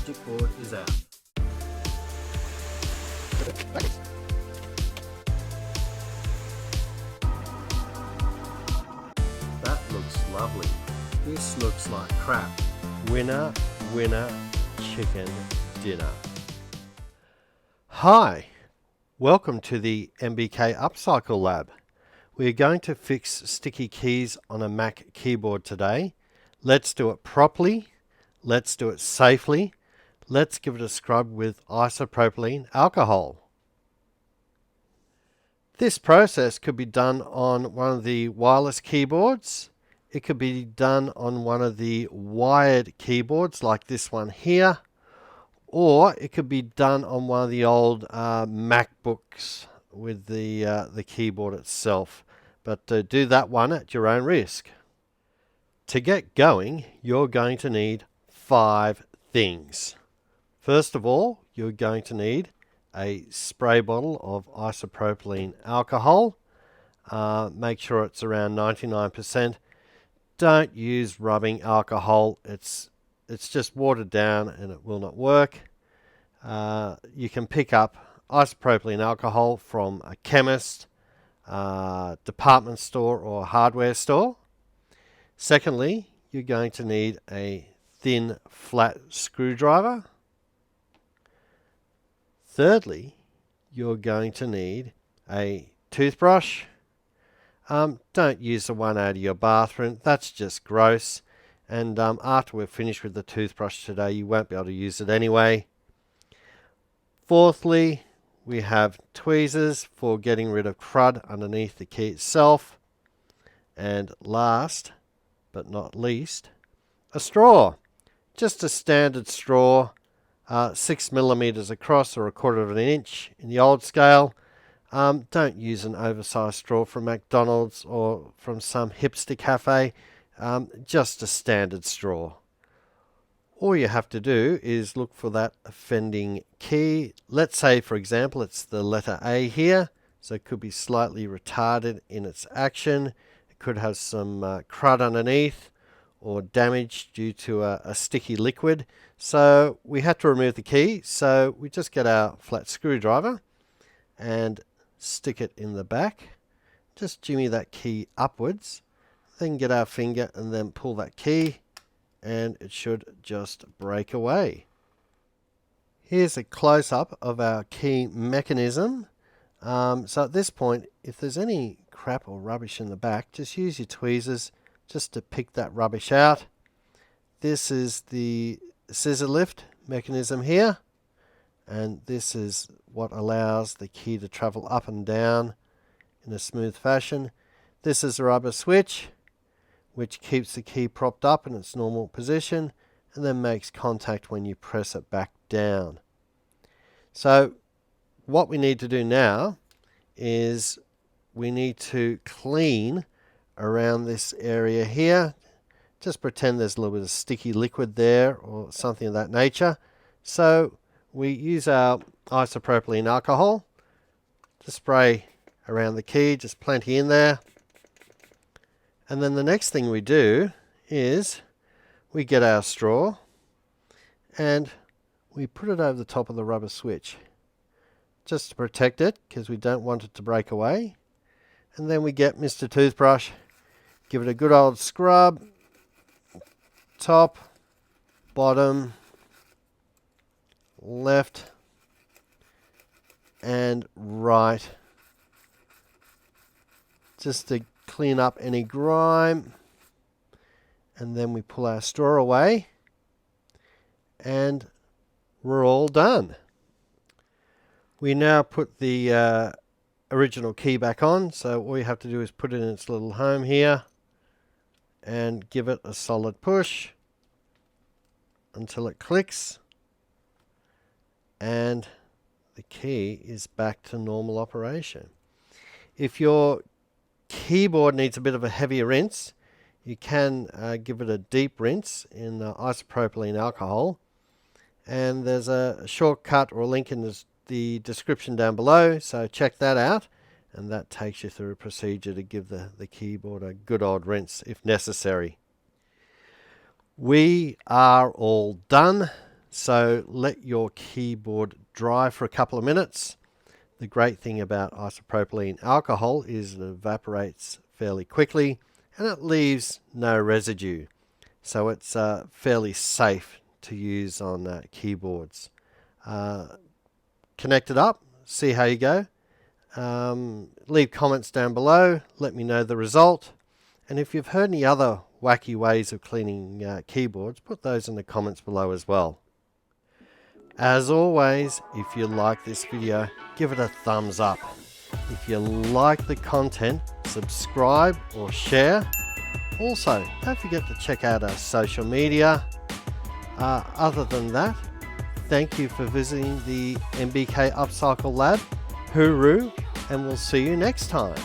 logic board is out. That looks lovely. This looks like crap. Winner, winner, chicken dinner. Hi, welcome to the MBK Upcycle Lab. We are going to fix sticky keys on a Mac keyboard today. Let's do it properly. Let's do it safely. Let's give it a scrub with isopropylene alcohol. This process could be done on one of the wireless keyboards. It could be done on one of the wired keyboards like this one here. Or it could be done on one of the old MacBooks with the keyboard itself. But do that one at your own risk. To get going, you're going to need 5 things. First of all, you're going to need a spray bottle of isopropylene alcohol. Make sure it's around 99%. Don't use rubbing alcohol. It's just watered down and it will not work. You can pick up isopropylene alcohol from a chemist, department store or hardware store. Secondly, you're going to need a thin flat screwdriver. Thirdly, you're going to need a toothbrush. Don't use the one out of your bathroom. That's just gross. And after we're finished with the toothbrush today, you won't be able to use it anyway. Fourthly, we have tweezers for getting rid of crud underneath the key itself. And last but not least, a straw. Just a standard straw, 6 millimeters across or 1/4 of an inch in the old scale. Don't use an oversized straw from McDonald's or from some hipster cafe. Just a standard straw. All you have to do is look for that offending key. Let's say, for example, it's the letter A here. So it could be slightly retarded in its action. It could have some crud underneath or damage due to a sticky liquid. So we had to remove the key. So we just get our flat screwdriver and stick it in the back. Just jimmy that key upwards. Then get our finger and then pull that key and it should just break away. Here's a close-up of our key mechanism. So at this point, if there's any crap or rubbish in the back, just use your tweezers just to pick that rubbish out. This is the scissor lift mechanism here, and this is what allows the key to travel up and down in a smooth fashion. This is a rubber switch which keeps the key propped up in its normal position and then makes contact when you press it back down. So what we need to do now is we need to clean around this area here. Just pretend there's a little bit of sticky liquid there or something of that nature. So we use our isopropylene alcohol to spray around the key, just plenty in there. And then the next thing we do is we get our straw and we put it over the top of the rubber switch just to protect it because we don't want it to break away. And then we get Mr. Toothbrush, give it a good old scrub, top, bottom, left and right, just to clean up any grime. And then we pull our straw away and we're all done. We now put the original key back on, so all you have to do is put it in its little home here and give it a solid push until it clicks and the key is back to normal operation. If your keyboard needs a bit of a heavier rinse, you can give it a deep rinse in isopropylene alcohol, and there's a shortcut or a link in the description down below, so check that out, and that takes you through a procedure to give the keyboard a good old rinse if necessary. We are all done. So let your keyboard dry for a couple of minutes. The great thing about isopropylene alcohol is it evaporates fairly quickly and it leaves no residue. So it's fairly safe to use on keyboards. Connect it up, see how you go. Leave comments down below, let me know the result. And if you've heard any other wacky ways of cleaning keyboards, put those in the comments below as well. As always, if you like this video, give it a thumbs up. If you like the content, subscribe or share. Also, don't forget to check out our social media. Other than that, thank you for visiting the MBK Upcycle Lab. Hooroo, and we'll see you next time.